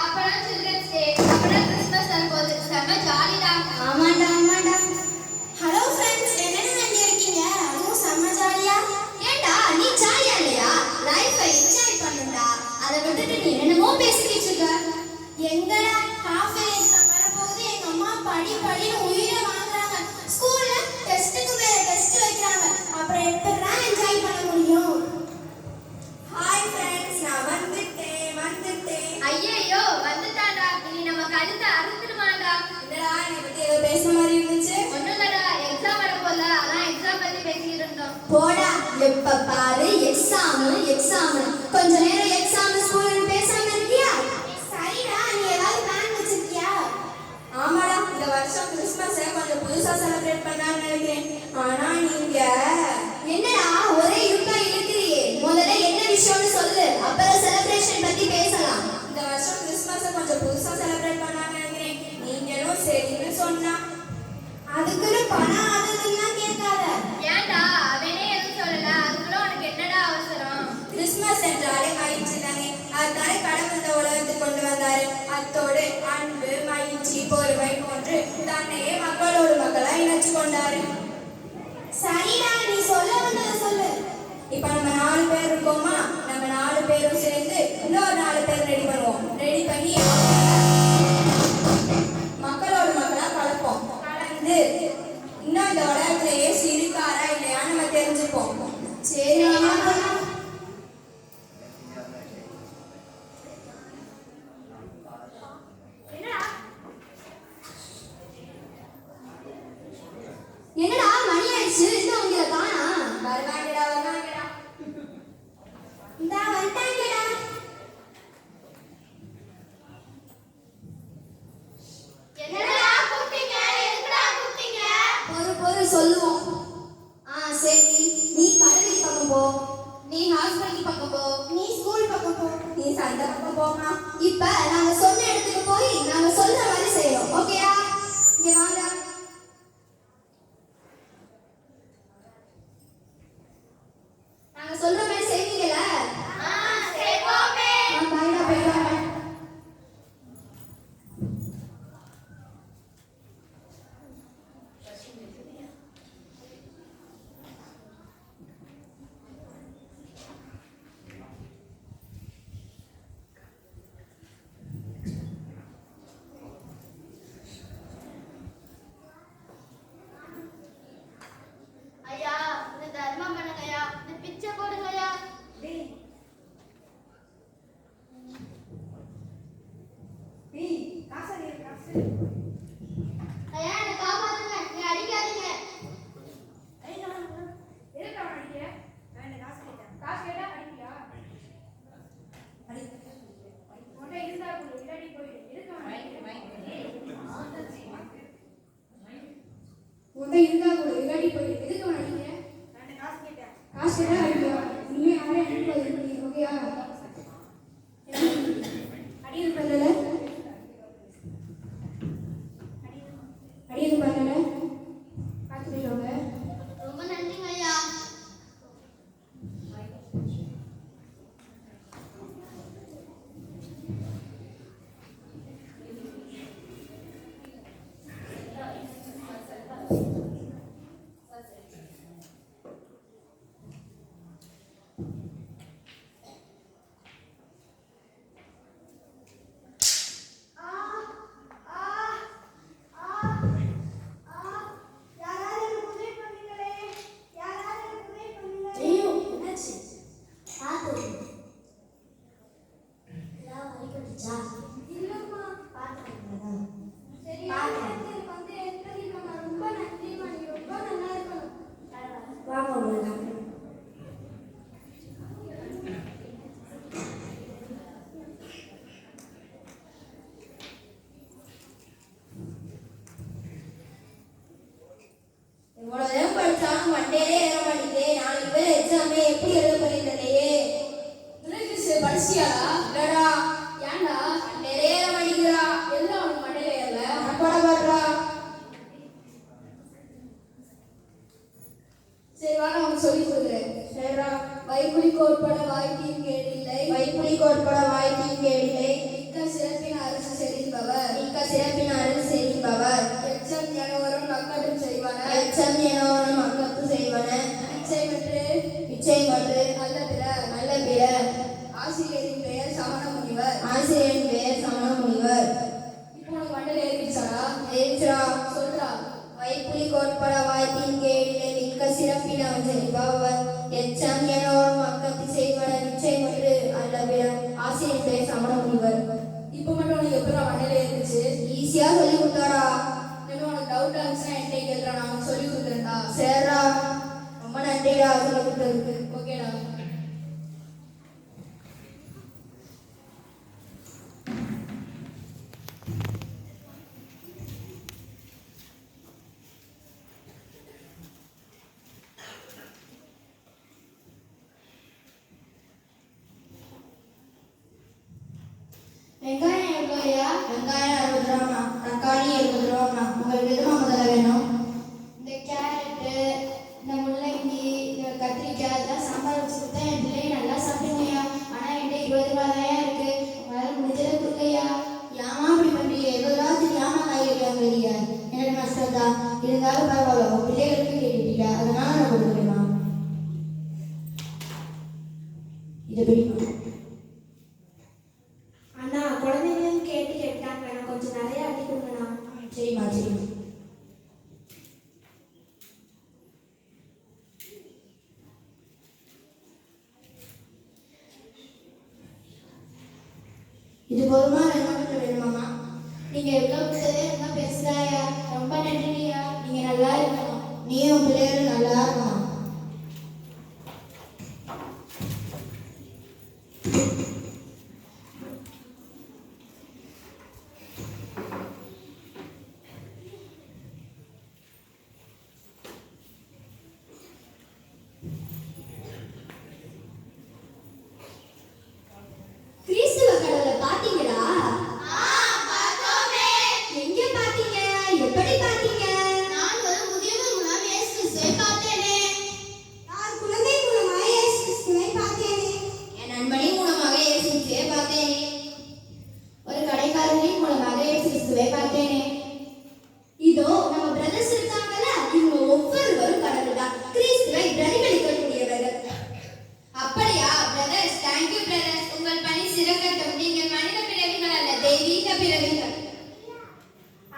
அப்பதான் children's day, அப்பதான் Christmas வரப்போகுது. செம்ம ஜாலிடா. ஆமாண்டா ஆமாண்டா. ஹலோ ஃப்ரெண்ட்ஸ், என்னென்ன இங்க இருக்கீங்க? அதுவும் செம்ம ஜாலியா. ஏண்டா நீ ஜாலியா இல்லையா? லைஃபை என்ஜாய் பண்ணுடா. அதை விட்டுட்டு நீ என்னென்னமோ பேசிக்கிட்டு இருக்க. எங்கடா ஹாஃப் இயர் எக்ஸாம் வர போகுது. எங்க அம்மா படி படின்னு உயிரை வாங்குறாங்க. ஸ்கூல்ல டெஸ்ட்டுக்கு மேல டெஸ்ட் வைக்கிறாங்க. அப்புறம் எப்படிடா என்ஜாய் பண்ண முடியும்? ஹாய் ஃப்ரெண்ட்ஸ், நான் வந்துட்டேன். ஐயையோ வந்துட்டாடா. இனி நம்ம கழுத்தை அறுத்துடுமாடா. என்னடா நீ பத்தி ஏதோ பேசுற மாதிரி இருந்துச்சு? ஒண்ணும் இல்லடா, எக்ஸாம் வரப்போல, அதான் எக்ஸாம் பத்தி பேசிக்கிட்டு இருந்தோம். போடா, எப்ப பாரு எக்ஸாம் கொஞ்ச நேரம் எக்ஸாம் ஸ்கூல்னு பேசாம இருக்கியா? சரிடா, நீ ஏதாவது பிளான் வச்சிருக்கியா? ஆமாடா, இந்த வருஷம் கிறிஸ்மஸை கொஞ்சம் புதுசா செலிப்ரேட் பண்ணலாம்னு நினைக்கிறேன். ஆனா நீங்க என்னடா ஒரே யுக்கா இருக்கிறியே? முதல்ல என்ன விஷயம்னு சொல்லு, அப்புறம் செலிப்ரேஷன் பத்தி பேசலாம். இந்த வருஷம் கிறிஸ்மஸை கொஞ்சம் புதுசா செலிப்ரேட் பண்ணலாம்னு நினைக்கிறேன். நீங்களும் சரின்னு சொன்னா அதுக்குன்னு பணம் அதுலாம் கேட்காத. ஏன்டா அவனே எதுவும் சொல்லல, அதுக்குள்ள உனக்கு என்னடா அவசரம்? கிறிஸ்மஸ் என்றாலே மகிழ்ச்சி தானே, அதுதானே கடவுள் இந்த உலகத்துக்கு கொண்டு வந்தாரு. அத்தோடு அன்பு, மகிழ்ச்சி, பொறுமை போன்று தன்னையே மக்களோடு மக்களா இணைச்சு கொண்டாரு. சரிடா, நீ சொல்ல வந்ததை சொல்லு. இப்ப நம்ம 4 பேர் இருக்கோமா, நம்ம 4 பேரும் சேர்ந்து இன்னொரு 4 பேர் ரெடி பண்ணுவோம். ரெடி பண்ணி மக்களோடு மக்களா கலப்போம். கலந்து இன்னும் இந்த உலகத்துல ஏசு இருக்காரா இல்லையா நம்ம தெரிஞ்சுப்போம். சரி என்னடா மணி ஆயிடுச்சு, இன்னும் அவங்கள காணா? வருவாங்கடா இந்தா வந்துட்டாங்கடா. என்னடா கூப்பிட்டீங்க? எதுக்குடா கூப்பிட்டீங்க? பொறு சொல்லுவோம். சரி, நீ கடலுக்கு பக்கம் போ, நீ ஹாஸ்பிட்டல் பக்கம் போ, நீ ஸ்கூல் பக்கம் போ, நீ சந்தை பக்கம் போமா. இப்ப நாங்க சொன்ன இடத்துக்கு போய் நாங்க சொல்ற மாதிரி செய்யறோம். ஓகேயா? இங்க வாங்க. நாங்க சொல்ற மாதிரி செய்வீங்கல்ல? செய்வோமே. பாய்டா போயிடுவாங்க. ஐயா, இந்த தர்மம் பண்ணுங்கய்யா, இந்த பிச்சை போடுங்கய்யா. ஐயா, என்னை காப்பாத்துங்க, நீ அடிக்காதீங்க. உன்கிட்ட இருந்தா கூட இல்லாட்டி போய் எதுக்கு அவன் அடிக்கிற? காசு கேட்டா அடிக்கியா? இனிமே யாரையும் அடிக்கூடாது. ஓகேயா? அடியது பண்ணல, பார்த்துட்டு ரொம்ப நன்றிங்க ஐயா. இவ்வளவு படிச்சாலும் மண்டையிலே ஏற மாட்டேங்குது. நாளைக்கு பேர் எக்ஸாமே எப்படி எழுத போறீங்களே? படிச்சியாடா? இல்லடா. ஏன்டா? மண்டையிலே ஏற மாட்டேங்குதுடா. எல்லாம் உனக்கு மண்டையில ஏறல, மனப்பாட பாடுறா. சரி வா, நான் உனக்கு சொல்லி கொடுக்குறேன். சரிடா. வைப்புலி கோட்பட வாய்க்கையும் கேடில்லை, வைப்புலி கோட்பட வாய்க்கையும் கேடில்லை, மிக்க சிறப்பின் நிச்சயம் ஒன்று அல்லவிடம் ஆசிரியர் பேர் சமண முனிவர். இப்போ மட்டும் உனக்கு எப்படி மண்ணில இருந்துச்சு? ஈஸியா சொல்லி கொடுத்தாரா. இன்னும் உனக்கு டவுட் இருந்துச்சுன்னா என்கிட்ட கேட்கறா, நான் உனக்கு சொல்லி கொடுக்குறேன்டா. சரிடா, ரொம்ப நன்றிடா சொல்லி கொடுத்ததுக்கு. ஓகேடா. வெங்காயம் எவ்வளோ ஐயா? வெங்காயம் 60 ரூபாண்ணா, தக்காளி 70 ரூபாண்ணா. உங்களுக்கு எதுமா முதல்ல வேணும்? இந்த கேரட்டு, இந்த முள்ளங்கி, இந்த கத்திரிக்காய் இதெல்லாம் சாம்பார் வச்சு கொடுத்தா என் பிள்ளைங்க நல்லா சாப்பிடுங்கய்யா. ஆனால் என்கிட்ட 20 ரூபா தான் இருக்கு. உங்களால் முடிஞ்சதை கொடுங்கய்யா. ஏமா அப்படி பண்றீங்க? 70 ரூபா தெரியாம காய்கறி வாங்குறீங்க. எனக்கு நஷ்டம் தான். இருந்தாலும் பரவாயில்ல, உங்க பிள்ளைகளுக்கு கேட்டுட்டீங்க, அதனால நான் கொடுக்குறேம்மா. இதை பிடிக்கும். அண்ணா குழந்தைங்களும் கேட்டு கேட்டாங்க, நான் கொஞ்சம் நிறைய அடி கொடுங்கண்ணா. சரிம்மா சரிம்மா. இது போதுமா? என்ன மட்டும் வேணுமாம்மா? நீங்கள் எவ்வளோ கொடுத்ததே ரொம்ப பெருசுதாயா. ரொம்ப நன்றியா. நீங்கள் நல்லா இருக்கணும். நீயும் பிள்ளைகளும் நல்லா இருக்கணும். கிறிஸ்துவ கடவுளை பாத்தீங்களா? எங்க பாத்தீங்க? எப்படி பாத்தீங்க? நான் ஒரு முதியவர் மூலம் இயேசு கிறிஸ்துவை பார்த்தேனே. நான் குழந்தை மூலமாக இயேசு கிறிஸ்துவை பார்த்தேனே. என் நண்பனின் மூலமாக இயேசு கிறிஸ்துவை பார்த்தேனே. ஒரு கடைக்காரரின் மூலமாக இயேசு கிறிஸ்துவை பார்த்தேனே. இதோ நம்ம பிரதர்ஸ் இருக்காங்கல்ல, இவங்க ஒவ்வொருவரும் கடவுள் தான். கிறிஸ்துவை பிரதிபலிக்கக்கூடியவர்கள். அப்படியா பிரதர்ஸ்? Thank you brothers. உங்கள் பணி சிறக்கட்டும். நீங்கள் மனித பிறவிகள் அல்ல, தெய்வீக பிறவிகள்.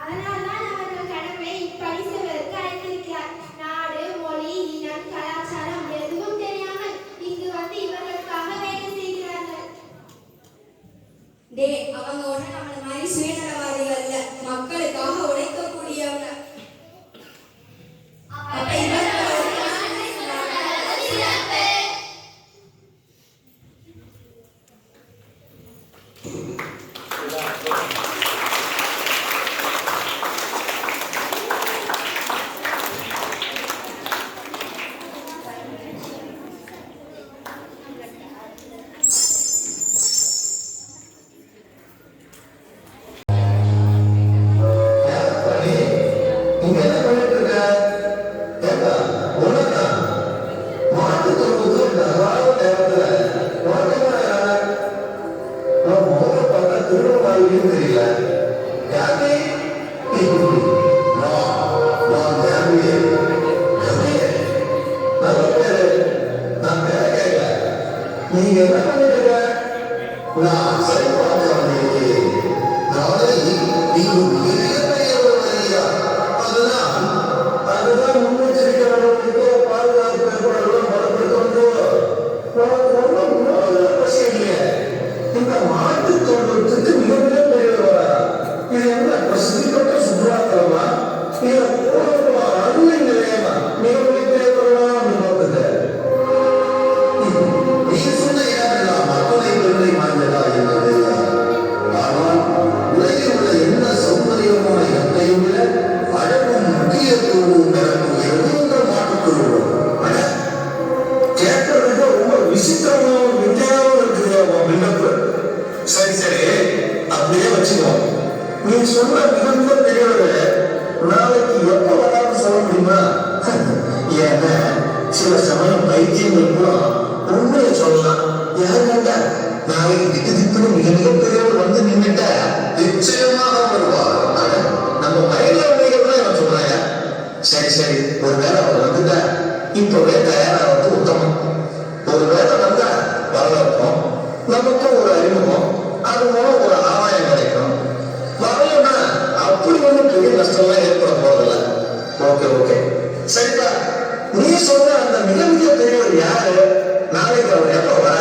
அதனால்தான் அவர்கள் கடவுளை இப்படி செய்வதற்கு அழைத்திருக்கிறார். நாடு, மொழி, இனம், கலாச்சாரம் எதுவும் தெரியாமல் இங்கு வந்து இவர்களுக்காக வேலை செய்கிறார்கள். அவங்க ஒண்ணு நம்மள மாதிரி சுயநலவாதிகள் இல்ல, மக்களுக்காக உழைக்கக்கூடியவங்க. அப்ப இவர்கள் நீங்க என்ன பண்ணிருக்க? நான் சரிபார்க்க வந்திருக்கிறேன். நாளை நீங்க மிகப்பெரியவர் வரியா? அதுதான் முன்னெச்சரிக்கை நடவடிக்கை, பாதுகாப்பு ஏற்பாடுகளும் பலப்படுத்தணும். அவசியம் இல்லை. இந்த மாட்டு தோட்டத்துக்கு மிக பெரியவர் வரா. இது என்ன பிரசித்தி பெற்ற சுற்றுலாத்தலமா? இதை போடுவா அருமை நிலையமா? மிக பெரியவர்களா பார்த்துக்க. நீ சொன்ன இடமெல்லாம் அத்தனை பெருமை வாய்ந்ததா என்பது, ஆனால் உலகில் உள்ள எந்த சௌந்தரியமான இடத்தையும் விட அழகும் முக்கியத்துவமும் பெறக்கூடியது உங்கள் மாட்டுக்குழுவோம். கேட்கறதுக்கு ரொம்ப விசித்திரமாவும் வித்தியாவும் இருக்குது பில்டப்பு. சரி சரி, அப்படியே வச்சுக்கோ. நீ சொன்ன மிகுந்த பெரியவரை நாளைக்கு எப்ப வரான்னு சொல்ல முடியுமா? ஏன்னா சில சமயம் பைத்தியங்கள் கூட உண்மையை சொல்லலாம். யார் கண்டா நாளைக்கு திட்டு மிக பெரியவர் வந்து நின்றுட்ட நிச்சயமாக வருவார். நம்ம மைண்ட்ல உடைகள் தான் சொல்றாங்க. சரி சரி, ஒரு வேலை அவர் வந்துட்டா இப்பவே தயாராவது உத்தமம். ஒரு வேலை வந்தா வரவேற்போம், நமக்கும் ஒரு அறிமுகம், அது மூலம் ஒரு ஆதாயம் கிடைக்கும். வரலன்னா அப்படி ஒன்றும் பெரிய நஷ்டம்லாம் ஏற்பட போறதில்ல. ஓகே ஓகே, சரிப்பா. நீ சொன்ன அந்த மிக பெரியவர் யாரு? நாளைக்கு அவர் எப்ப வர?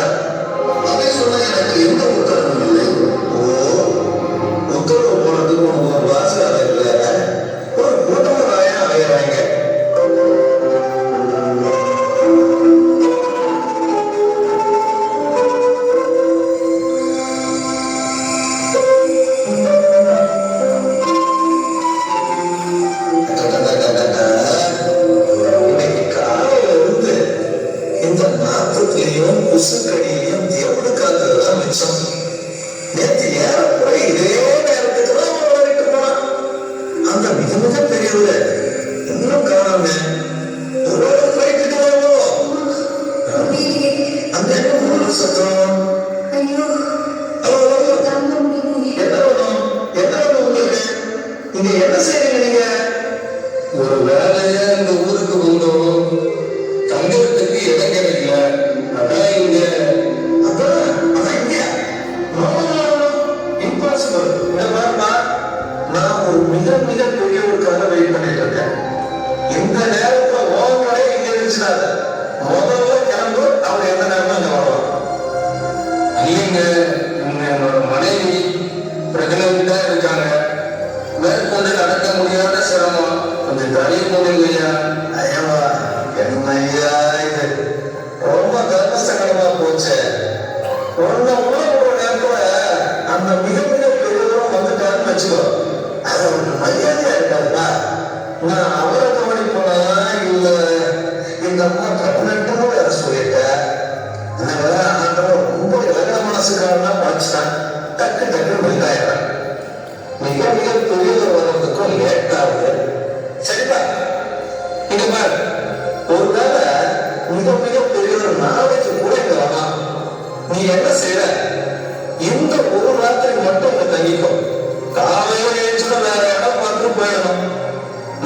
இல்லைங்க, என்னோட மனைவி பிரெக்னெண்டா இருக்காங்க. மேற்கொண்டு நடக்க முடியாத சிரமம். கொஞ்சம் தள்ளி போடுங்க ஐயா. ஐயாவா, என்ன ஐயா இது ரொம்ப கர்மசங்கடமா போச்சு. உன்னை உணவு நேரத்துல அந்த மிக மிக பெரியவரும் வந்துட்டாருன்னு வச்சுக்கோ, அது அவருக்கு மரியாதையா இருக்காதுப்பா. நான் அவரை கவனிப்பா இல்ல இந்த அம்மா பிரெக்னெண்ட்னு வேற சொல்லிட்டேன். ஆண்டவன் ரொம்ப இலகன மனசுக்காரனா படிச்சுட்டான். டக்கு டக்கு வெளியாயிரம். மிக மிக பெரியவர் வர்றதுக்கும் லேட் ஆகுது. சரிப்பா, இங்க பாரு, ஒருவேளை மிக மிக பெரியவர் நாளைக்கு கூட இங்க வரலாம். நீ என்ன செய்யற, இந்த ஒரு ராத்திரி மட்டும் இங்க தங்கிக்கும். காலையில எழுச்சுட வேற இடம் பார்த்து போயிடணும்.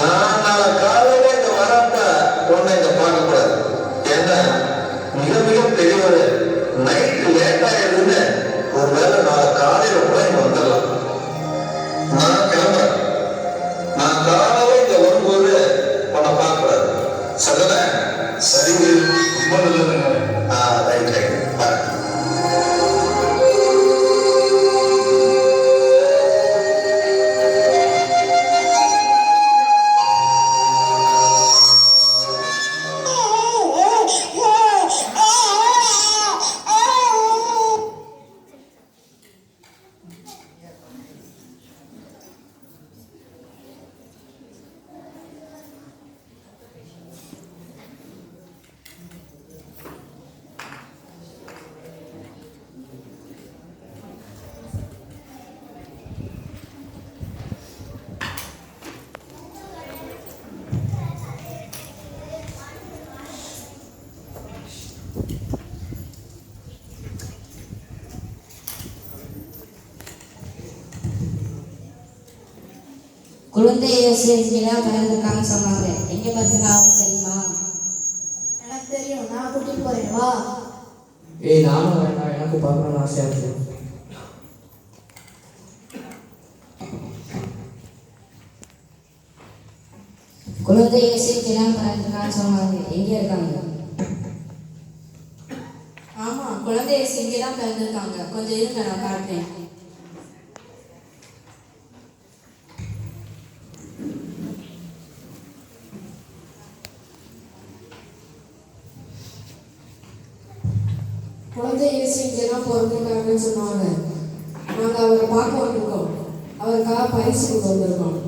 நான் நாளை காலையில இங்க வரப்ப உன்னை இங்க பார்க்க கூடாது. ஏன்னா மிக மிக பெரியவர் நைட்டு லேட் ஆயிடுதுன்னு ஒருவேளை நாளை காலையில கூட இங்க வந்துடலாம். நான் கிளம்புறேன். நான் காலையில இங்க வரும்போது உன்னை பார்க்க கூடாது. சகல சரிங்க, ரொம்ப நல்லதுங்க. ரைட் ரைட் பாரு. குழந்தை இயேசுலாம் பிறந்திருக்காங்கன்னு சொன்னாங்க. எங்க பிறந்திருக்காங்க தெரியுமா? எனக்கு தெரியும், நான் கூட்டிட்டு போறேன் வா. ஏய், நானும் வேண்டாம், எனக்கு பார்க்கணும்னு ஆசையா இருக்கு. குழந்தை இயேசுலாம் பிறந்திருக்காங்கன்னு சொன்னாங்க. எங்க இருக்காங்க? ஆமா, குழந்தை இயேசு இங்கே தான் பிறந்திருக்காங்க. கொஞ்சம் இருங்க, நான் காட்டுறேன். குழந்தை இயேசு இங்கே தான் பிறந்திருக்காங்கன்னு சொன்னாங்க. நாங்கள் அவரை பார்க்க வந்திருக்கோம். அவருக்காக பரிசு கொண்டு வந்திருக்கோம்.